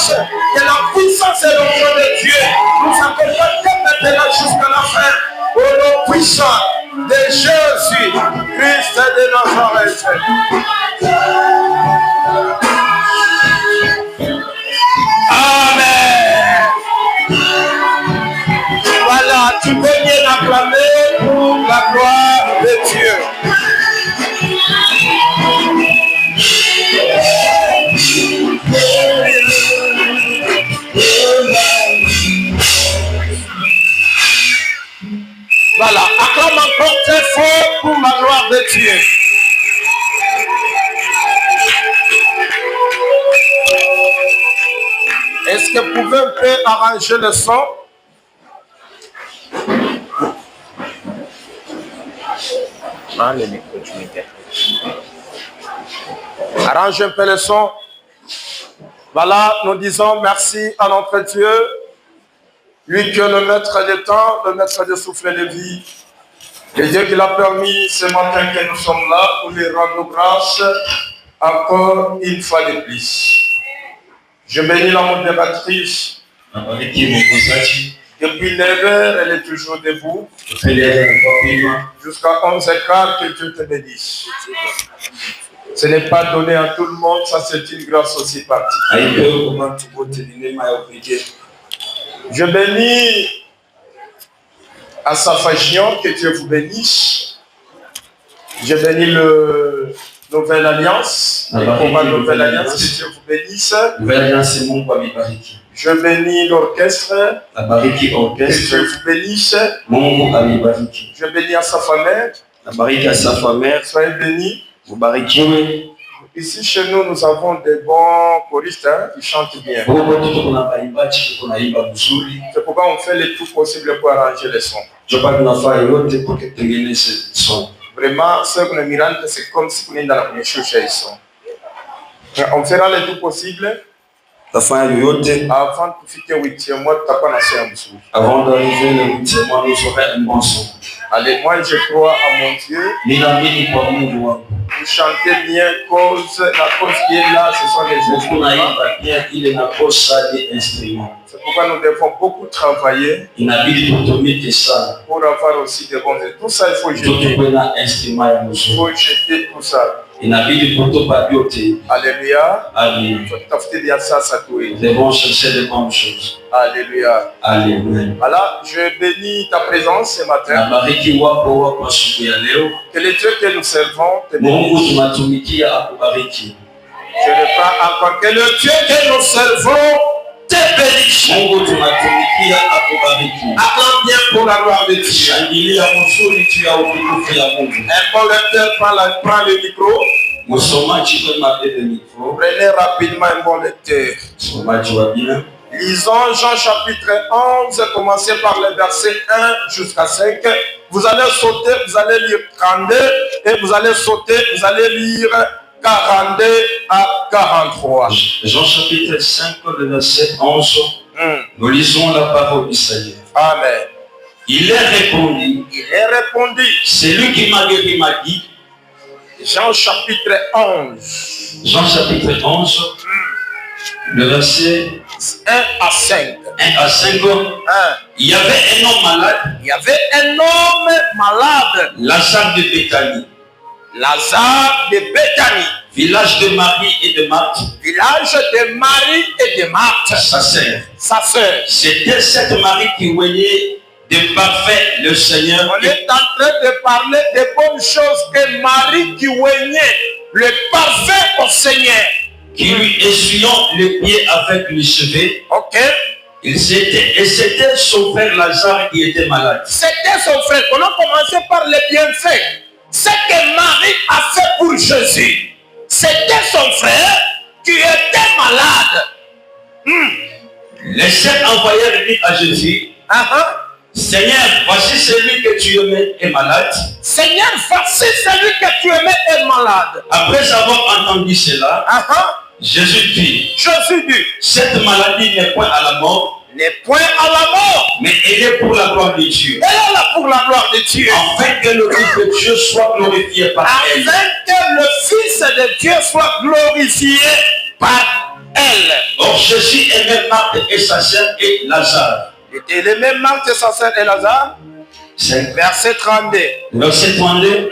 grâce, que la puissance et l'onction de Dieu nous accompagnent maintenant jusqu'à la fin. Au nom puissant de Jésus, Christ de Nazareth. Amen. Voilà, tu peux bien acclamer pour la gloire de Dieu. Voilà, acclame encore très fort pour la gloire de Dieu. Est-ce que vous pouvez un peu arranger le son? Arrange un peu le son. Voilà, nous disons merci à notre Dieu, lui qui est le maître des temps, le maître des souffles de vie. Le Dieu qui l'a permis ce matin que nous sommes là pour lui rendre grâce encore une fois de plus. Je bénis la modératrice. Depuis 9h, elle est toujours debout. Jusqu'à 11h15, que Dieu te bénisse. Ce n'est pas donné à tout le monde, ça c'est une grâce aussi particulière. Je bénis à sa faction, que Dieu vous bénisse. Je bénis le Nouvelle Alliance, le combat Nouvelle Alliance, que Dieu vous bénisse. Je bénis l'orchestre, que Dieu vous bénisse. Je bénis à sa famille, soyez bénis. Ici chez nous, nous avons des bons choristes qui chantent bien. C'est pourquoi on fait le tout possible pour arranger les sons. Vraiment, ce que nous mirons, c'est comme si on est dans la première chose. On fera le tout possible avant de filer le 8e mois, avant d'arriver le 8e mois, nous aurons un bon son. Allez, moi je crois à mon Dieu. Vous chantez bien, la cause qui est là, ce sont les instruments. C'est pourquoi nous devons beaucoup travailler pour avoir aussi des bons instruments. Tout ça, il faut jeter. Il faut jeter tout ça. Alléluia. Nous devons chercher de bonnes choses. Alléluia. Alléluia. Voilà, je bénis ta présence ce matin. Que le Dieu que nous servons te bénisse. Je reprends encore. Que le Dieu que nous servons te bénisse. Acclame bien pour la gloire de Dieu. Un bon lecteur prend le micro. Prenez rapidement un bon lecteur. Lisons Jean chapitre 11, commencez par le verset 1 jusqu'à 5. Vous allez sauter, vous allez lire 32 et vous allez sauter, vous allez lire 42 à 43. Jean chapitre 5, le verset 11. Nous lisons la parole du Seigneur. Amen. Il est répondu. C'est lui qui m'a guéri, m'a dit. Jean chapitre 11. Jean chapitre 11. Le verset 1 à 5. 1 à 5. Il y avait un homme malade. Il y avait un homme malade. Lazare de Béthanie. Lazare de Béthanie. Village de Marie et de Marthe. Village de Marie et de Marthe. Sa sœur. Sa sœur. C'était cette Marie qui voyait de parfait le Seigneur. On est en train de parler de bonnes choses que Marie qui voyait le parfait au Seigneur. Qui lui essuyant les pieds avec les cheveux. Ok. Et c'était son frère Lazare qui était malade. C'était son frère. On a commencé par les bienfaits. Ce que Marie a fait pour Jésus. C'était son frère qui était malade. Les sept envoyèrent dit à Jésus. Seigneur, voici celui que tu aimais est malade. Seigneur, voici celui que tu aimais est malade. Après avoir entendu cela, Jésus dit, cette maladie n'est point à la mort, mais elle est pour la gloire de Dieu. Elle est là pour la gloire de Dieu. Afin que le Fils de Dieu soit glorifié par elle. Afin que le Fils de Dieu soit glorifié par elle. Or Jésus aimait Marthe et sa sœur et Lazare. Et il aimait Marthe et sa sœur et Lazare. Verset 32. Verset 32.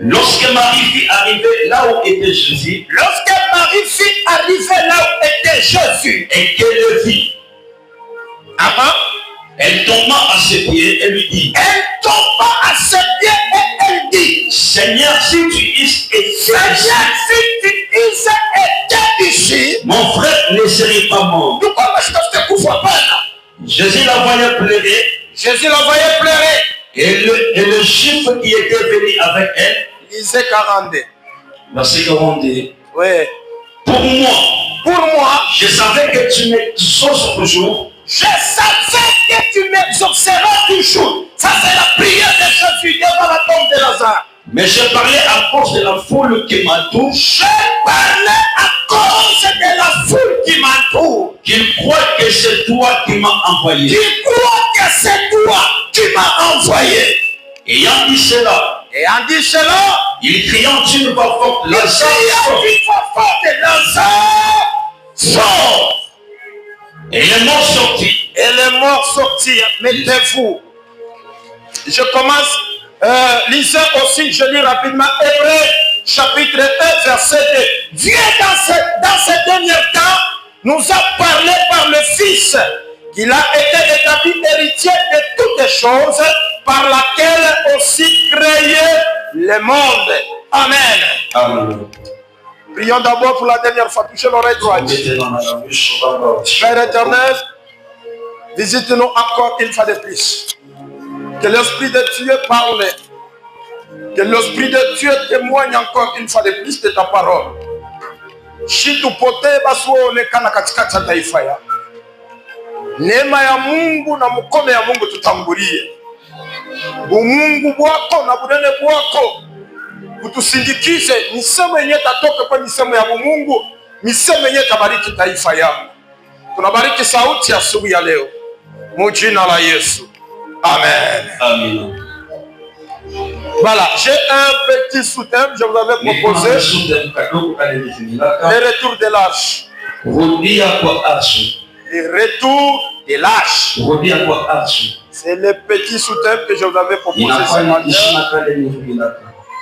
Lorsque Marie fut arrivée là où était Jésus. Lorsque Marie fut arrivée là où était Jésus. Et qu'elle le vit. Elle tomba à ses pieds et lui dit. Elle tomba à ses pieds et elle dit. Seigneur, si tu es ici, mon frère ne serait pas mort. Jésus la voyait pleurer. Jésus la voyait pleurer. Et le juif qui était venu avec elle. Lisez 42. Verset 42. Oui. Pour moi, je savais que tu m'exauces toujours. Je savais que tu m'exauceras toujours. Ça c'est la prière de Jésus devant la tombe de Lazare. Mais je parlais à cause de la foule qui m'entoure. Je parlais à cause de la foule qui m'entoure. Qu'il croit que c'est toi qui m'as envoyé. Qu'il croit que c'est toi qui m'as envoyé. Ayant dit cela, il cria d'une voix forte, Lazare, sort. Et les morts sortirent. Mettez-vous. Je commence. Lisez aussi, je lis rapidement, Hébreux chapitre 1, verset 2. Dieu dans ces derniers temps nous a parlé par le Fils, qu'il a été établi héritier de toutes les choses, par laquelle aussi créé le monde. Amen. Amen. Prions d'abord pour la dernière fois. Touchez l'oreille droite. Père éternel, visite-nous encore une fois de plus. Que l'Esprit de Dieu parle. Que l'Esprit de Dieu témoigne encore une fois de plus de ta parole. Shitupote basuonekana katikati ya taifa ya. Neema ya Mungu na mkono ya Mungu tutangulie. Umungu bwako na bunene bwako utusindikize. Misemo yenye tatoke kwa misemo ya Mungu. Misemo yenye tabariki taifa yangu. Tunabariki sauti ya asubuhi ya leo. Mujina la Yesu. Amen. Amen. Voilà, j'ai un petit sous-thème, je vous avais proposé. Le retour de l'âge. Le retour de l'âge. C'est le petit sous-thème que je vous avais proposé ce matin.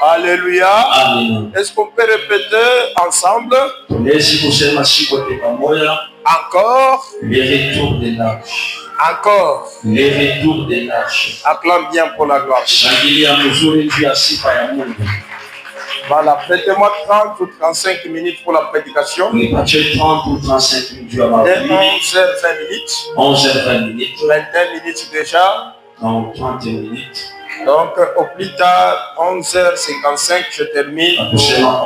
Alléluia. Est-ce qu'on peut répéter ensemble? Encore. Le retour de l'âge. Encore. Le retour de l'âge. Acclame bien pour la gloire. Voilà, prêtez-moi 30 ou 35 minutes pour la prédication. Et 30 ou 35 minutes. 11h20 minutes. 11h20 minutes. 21 minutes déjà. Donc 30 minutes. Donc au plus tard, 11h55, je termine.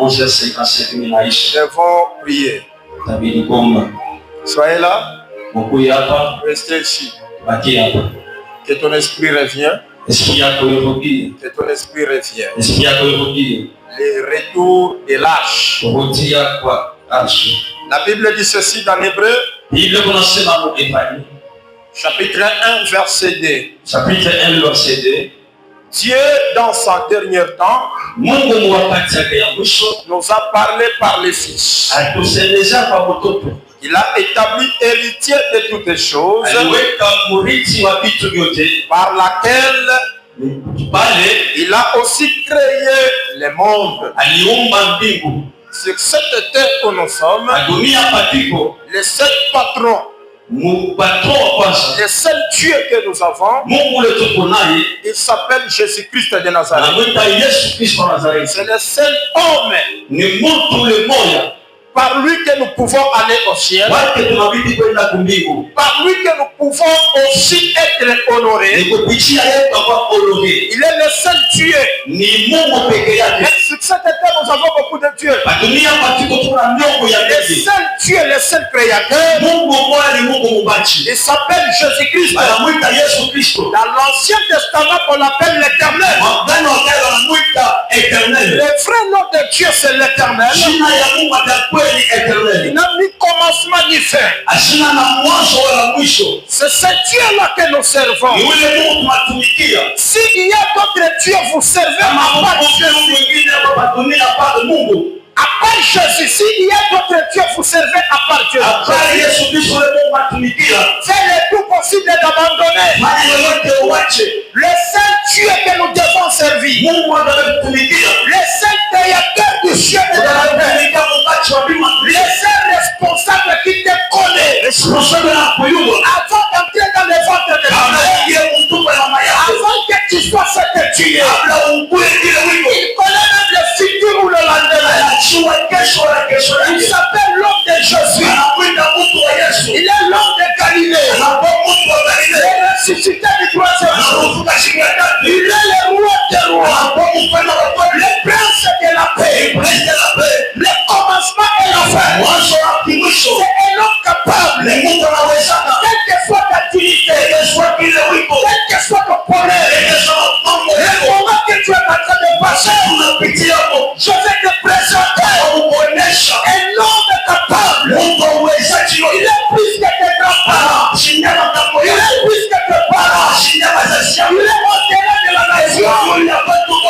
11h55 minutes. Nous devons prier. Soyez là. Restez ici. Que ton esprit revienne. Que ton esprit revienne. Le retour de l'âge. La Bible dit ceci dans l'Hébreu. Chapitre 1, verset 2. Chapitre 1, verset 2. Dieu, dans sa dernière temps, nous a parlé par le Fils. Il a établi héritier de toutes les choses, par laquelle il a aussi créé le monde. Sur cette terre où nous sommes, les 7 patrons, le seul Dieu que nous avons, il s'appelle Jésus-Christ de Nazareth. C'est le seul homme par lui que nous pouvons aller au ciel, par lui que nous pouvons aussi être honorés. Il est le seul Dieu. Mais sur cette terre, nous avons beaucoup de dieux. Le seul Dieu, le seul créateur, il s'appelle Jésus-Christ. Dans l'Ancien Testament, on l'appelle l'Éternel. Le vrai nom de Dieu, c'est l'Éternel. Il n'a ni commencement ni fin. C'est ce Dieu-là que nous servons. S'il y a d'autres dieux, vous servez à part Jésus. À part Jésus, s'il y a d'autres dieux, vous servez à part Dieu. C'est le tout possible d'abandonner le seul Dieu que nous devons servir. Le seul créateur du ciel et de la terre. Le seul responsable qui te connaît. Avant d'entrer dans le ventre de ta mère. Avant que tu sois fait tuer. Il connaît même le futur ou le lendemain. Il s'appelle l'homme de Jésus. Il est l'homme de Galilée. Il est ressuscité du troisième jour. Il est le roi des rois. Le prince de la paix. Le commencement et la fin. C'est un homme capable. Quelle que soit ta dignité, quel que soit ton problème, le moment que tu es en train de passer, je vais te présenter un homme capable. Il est plus que tes grands-parents. Il est plus que tes parents. Il est au-delà de la nation.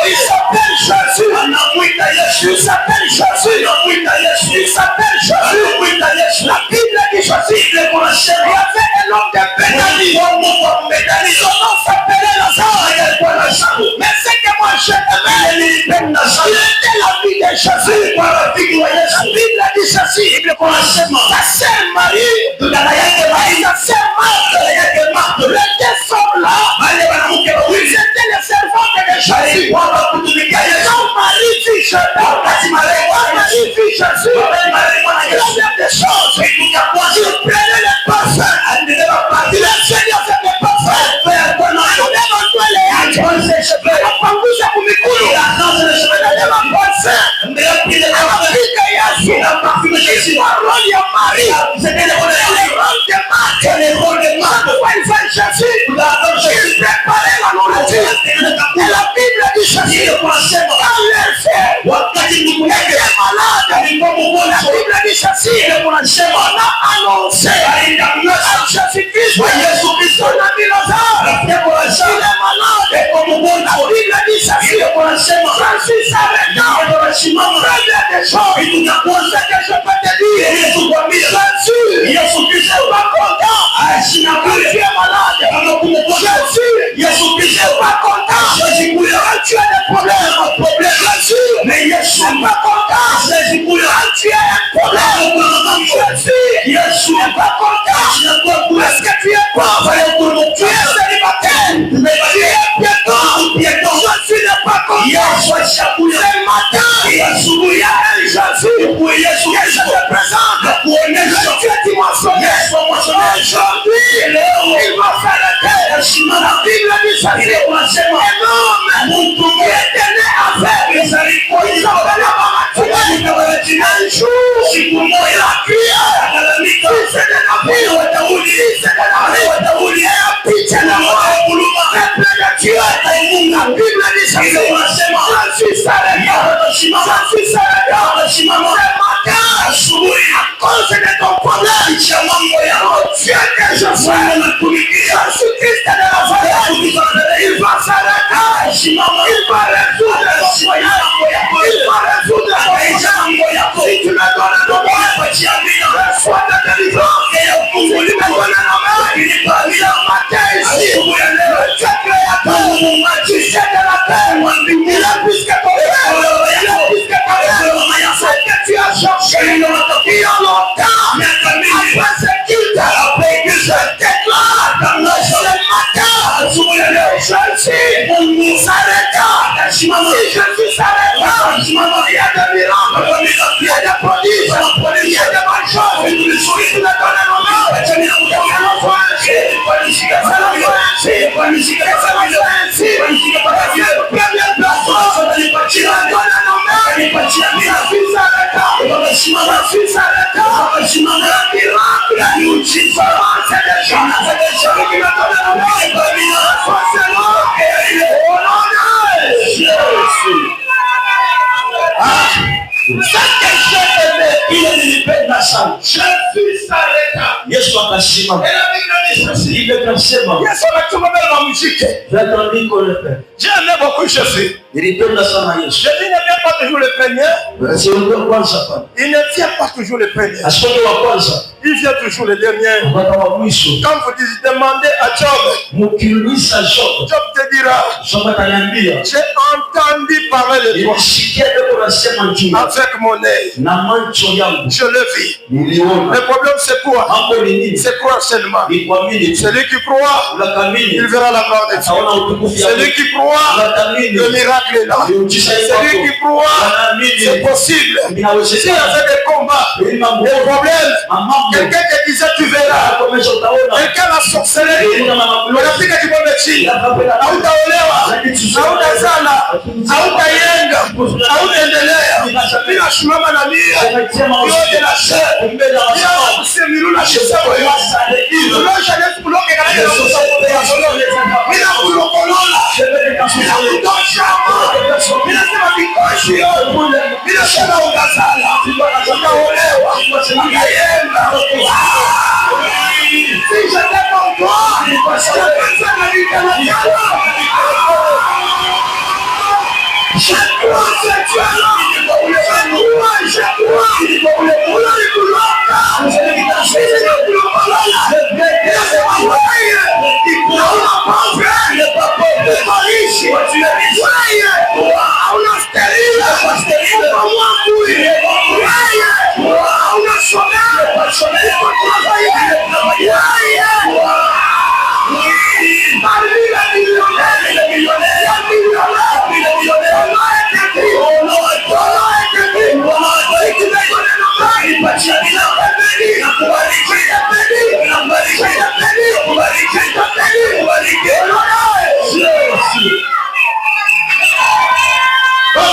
Il s'appelle Jésus. Il s'appelle Jésus. Il s'appelle Jésus. La Bible dit Jésus. Il y avait un homme de Béthanie. Son nom s'appelait Lazare. Mais c'est que moi j'aimais. Il était la vie de Jésus. La Bible dit Jésus. Sa sœur Marie. Sa sœur Marthe. Les deux sont là. C'était les servantes de Jésus. Quand Marie vit Jésus. Il a fait des choses. Il prenait les parfums. Il enseigné à faire des parfums. J'ai aimé beaucoup Jésus. Jésus ne vient pas toujours le premier. Il ne vient pas toujours le premier. Il vient toujours le dernier. Quand vous demandez à Job, Job te dira, j'ai entendu parler de toi avec mon œil. Je le vis. Le problème c'est quoi? C'est croire seulement. Celui qui croit, il verra la gloire de Dieu. Celui qui croit, le miracle est là. Celui qui croit, c'est possible. S'il y avait des combats, des problèmes, quelqu'un te disait tu verras. Quelqu'un la sorcellerie, unafika kikombe chini, hautaolewa, hautazala, hautayenga, hautaendelea. Bila simama na mia, yote na shehe, bila kusemilula shisawe, ulosha nesu kuloke katika bila kulokolola, bila kutosha, bila sema kikoshi, bila sema utazala, utaolewa, utayenga. Si je t'aime en toi, je crois que tu es là.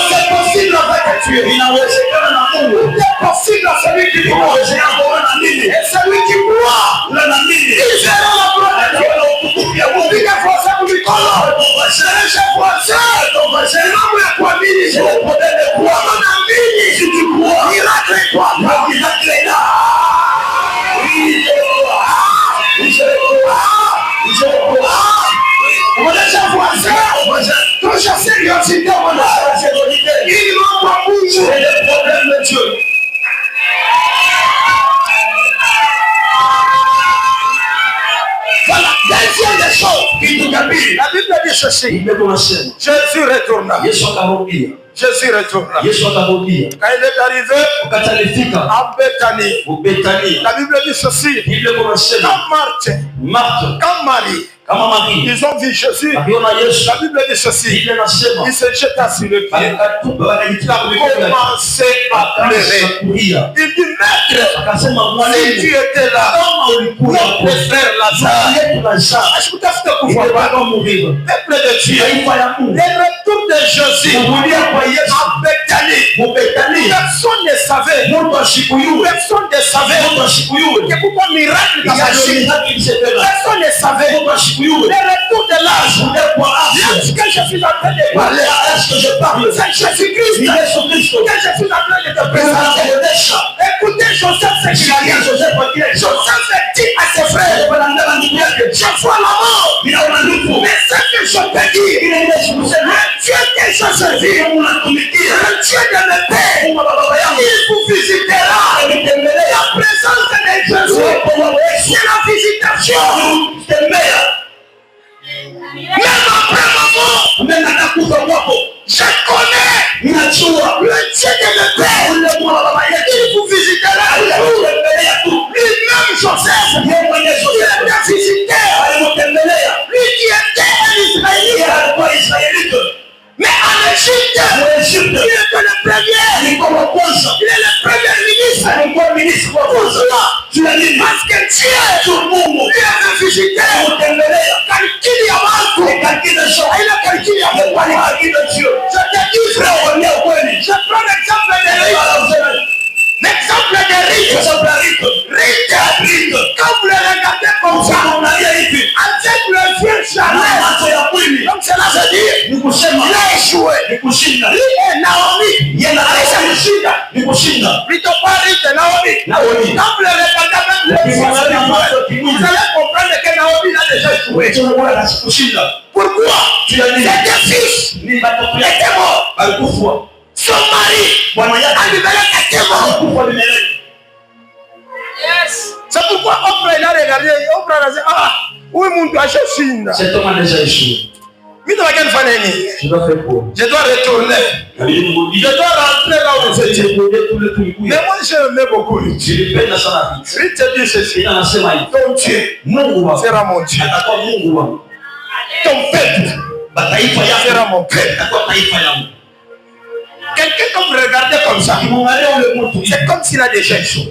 C'est possible avec Dieu. C'est possible à celui qui croit. Et celui qui croit, il verra la gloire de Dieu. La Bible dit ceci. Jésus retourna. Jésus retourna. Quand il est arrivé à Bethanie, la Bible dit ceci. Quand Marie, ils ont vu Jésus. La Bible dit ceci. Il se jeta sur le pied. Il a commencé à pleurer. Il dit, Maître, si tu étais là, notre frère Lazare, est-ce que tu as fait pouvoir peuple de Dieu, le retour de Jésus à Bethanie, personne ne savait. Personne ne savait que pourquoi miracle personne ne savait. Le retour de l'âge. Est-ce que je suis en train de parler? Est-ce que je parle? C'est Jésus-Christ que je suis en train de te présenter. Écoutez, Joseph dit à ses frères, je vois la mort. Mais ce que je peux dire, le Dieu que je servis, le Dieu de mes pères, il vous visitera. La présence de Jésus, c'est la visitation. Même après ma mort, je connais le Dieu de mes pères. Il vous visitera. Lui-même Joseph, il était visiteur. Lui qui était un Israélite. Mais en Égypte, il était le premier. Il est le premier ministre. Pourquoi? Parce que Dieu lui avait visité. Calcul Yamanko. Il a calculé Yamanko. Je te dis, frère, je prends l'exemple de Rite. Quand vous le regardez comme ça, avec le vieux chalet, donc cela veut dire, il a échoué. Naomi, Naomi. Quand vous le regardez, vous allez comprendre que Naomi a déjà échoué. Pour Pourquoi? Ses deux fils étaient morts. Son mari, Abimelech, était mort. C'est pourquoi Oprah il a regardé. Oprah a dit, ah, oui, mon doigt, je suis là. Cet homme a déjà échoué. Je dois faire quoi? Je dois retourner. Je dois rentrer là où j'étais. Mais moi, j'aimais beaucoup. Il te dit ceci. Ton Dieu sera mon Dieu. Ton peuple sera mon peuple. Quelqu'un comme regardait comme ça, c'est comme s'il a déjà échoué.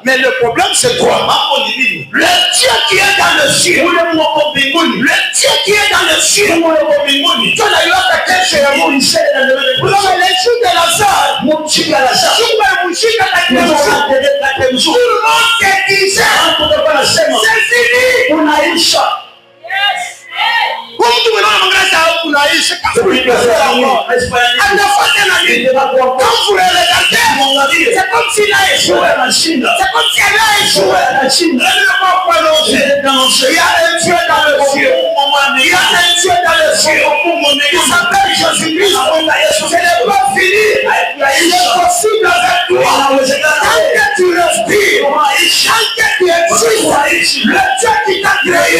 Mais le problème c'est quoi? Le Dieu qui est dans le ciel, le Dieu qui est dans le ciel, Dieu n'a eu à quel cérémonie. Vous avez les jours de Lazare, tout le monde se disait, c'est fini. Quand vous regardez, c'est comme s'il a échoué. C'est comme si elle a échoué. Il y a un Dieu dans le ciel. Il y a un Dieu dans le ciel. Il s'appelle Jésus-Christ. Ce n'est pas fini. Il est possible avec toi. Tant que tu respires, tant que tu existes, le Dieu qui t'a créé,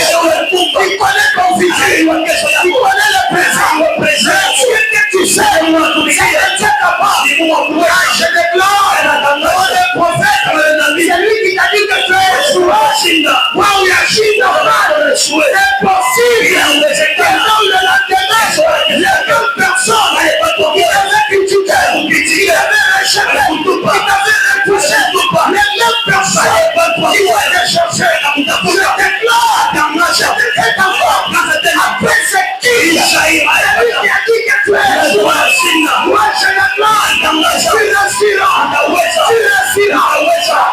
il connaît ton visage. Il connaît le présent. Que tu sais, c'est un Dieu capable. Je déclare, le prophète, c'est lui qui t'a dit que tu es échoué. Waouh, il a chine, c'est possible. Que dans le lendemain, les mêmes personnes qui avaient critiqué, qui avaient rejeté, qui t'avaient repoussé, les mêmes personnes qui vont te chercher. Je déclare, je décrète encore, après cette qui a dit que tu es échoué. Moi, je déclare, tu respiras.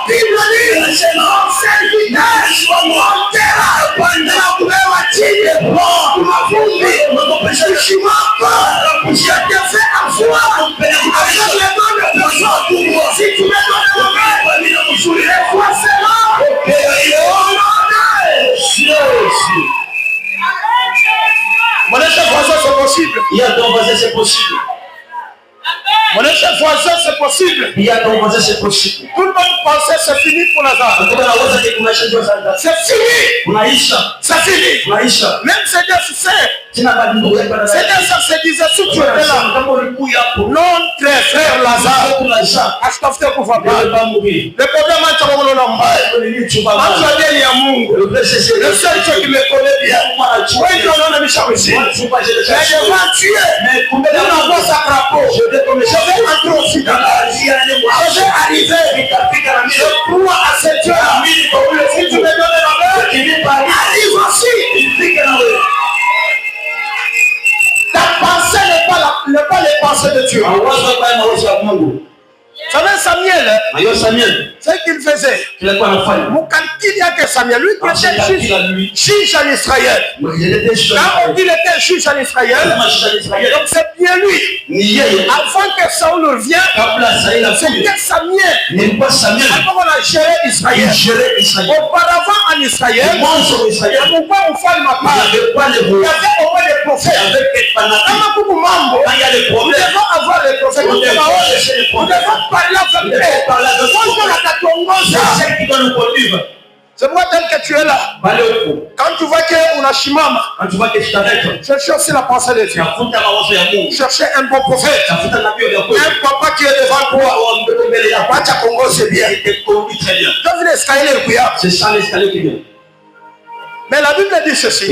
Bible dit, mon serviteur, mon terrain, la meilleure attire, ma fourmi, je te fais asseoir avec les mains de personne. Si tu me donnes le main, je les vois cela. Mon chef voisin, c'est possible. Il y a ton voisin, c'est possible. Mon chef voisin, c'est possible. Il y a ton voisin, c'est possible. Tout le monde pensait c'est fini pour Lazare. C'est fini. C'est fini. Même ses deux sœurs, ses deux sœurs se disaient, si tu étais là, notre frère Lazare, Astafte Koufaba. Le problème est que le seul Dieu qui me connaît bien, oui, je n'en ai jamais ici. Mais je vais tuer. On envoie sa crapaud. Je vais entrer au Sida. Je vais arriver. Je crois à ce Dieu. Si tu me donnes la main, arrive aussi. Ta pensée n'est pas les pensées de Dieu. Vous savez, Samuel, ce qu'il faisait, il y a que Samuel, lui qui était juge en Israël. Quand on dit qu'il était juge en Israël, donc c'est bien lui. Avant que Saoul revienne, c'était Samuel. Avant on a géré Israël. Auparavant en Israël, pourquoi on fait ma part? Il y avait au moins des prophètes. Nous devons avoir les prophètes. Nous devons parler avec eux. C'est pourquoi tel que tu es là. Quand tu vois qu'on a Shimama, cherchez aussi la pensée de Dieu. Cherchez un bon prophète. Un papa qui est devant toi. C'est bien. C'est ça l'escalier qui vient. Mais la Bible dit ceci.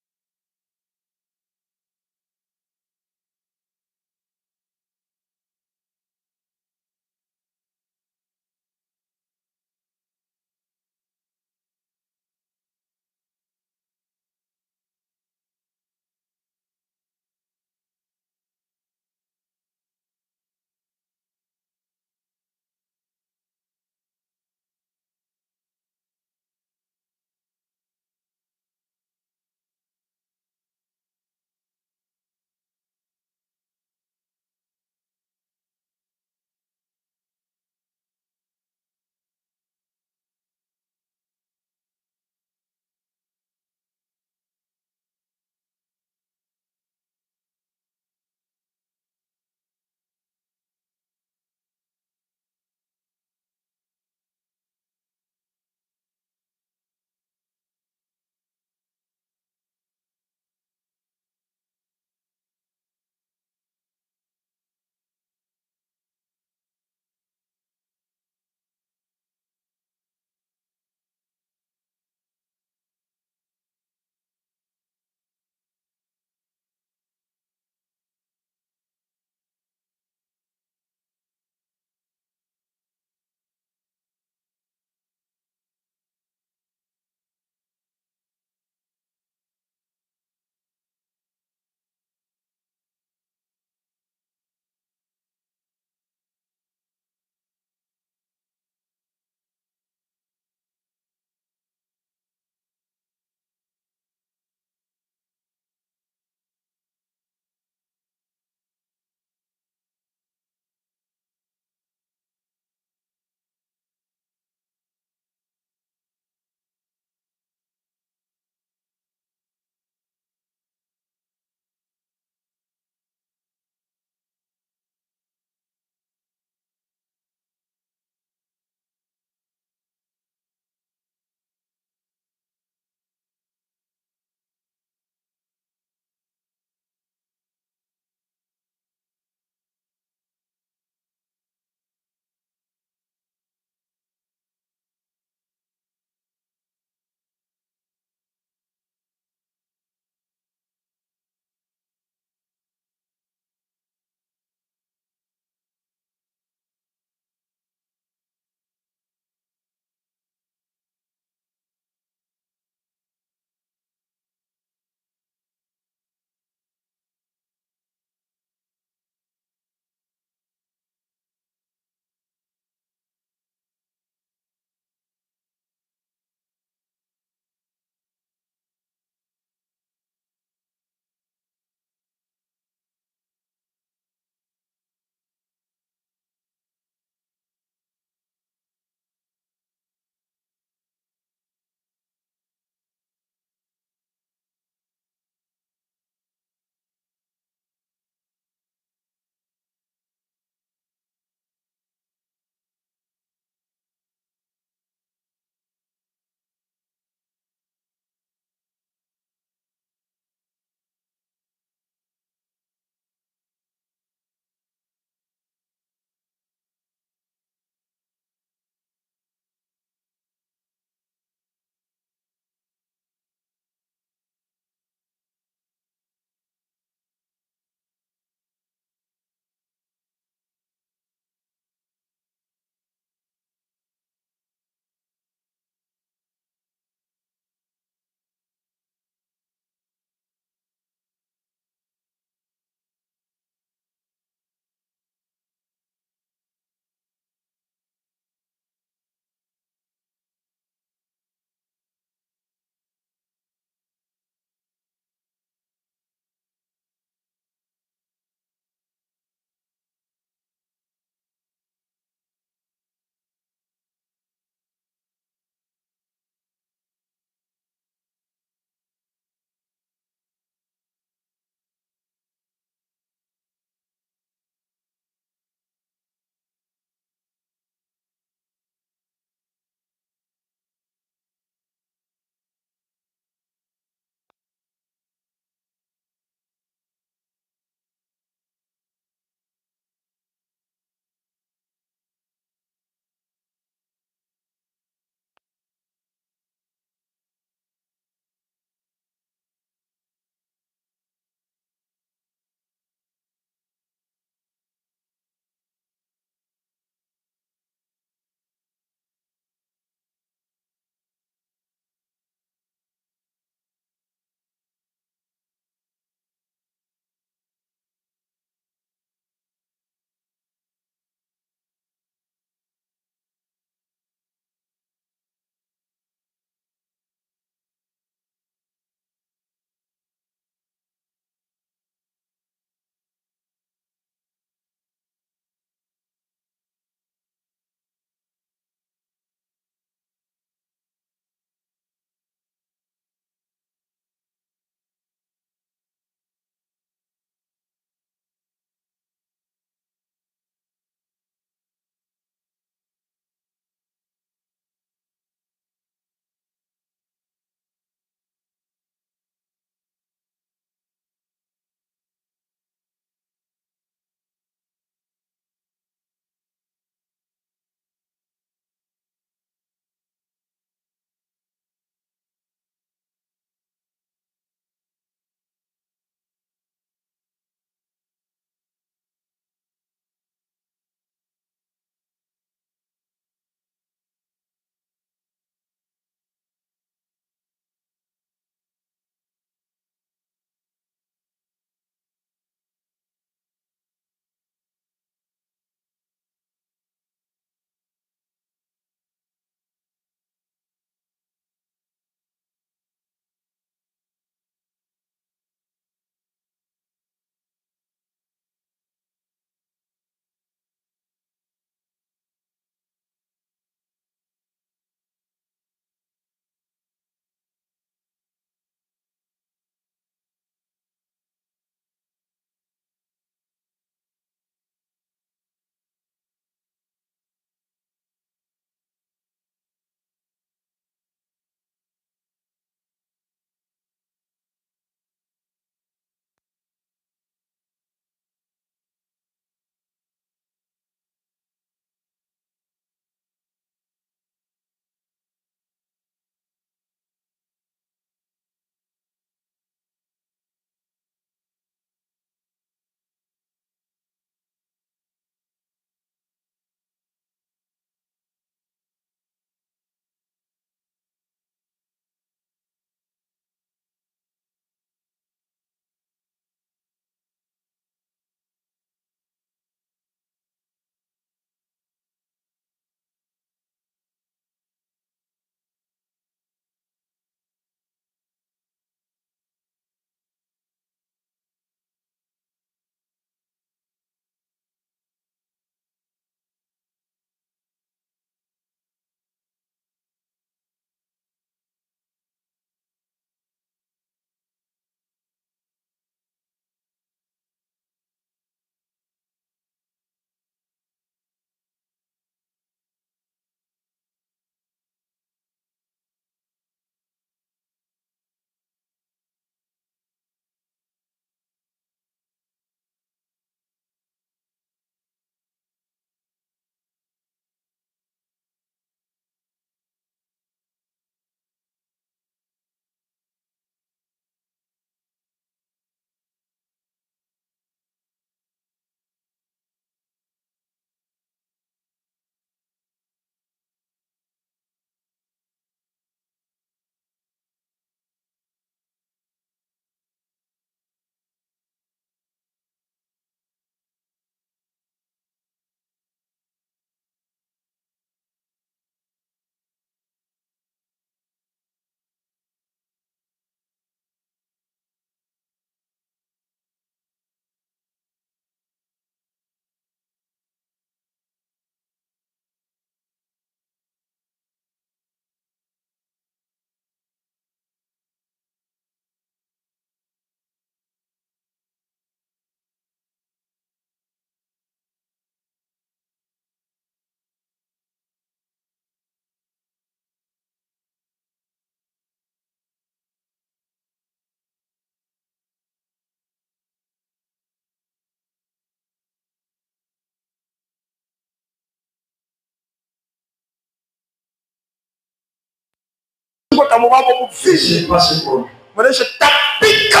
chuma kama babo Je sais pas ce qu'on Mwenye tapika.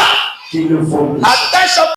qui le vomit. Atasha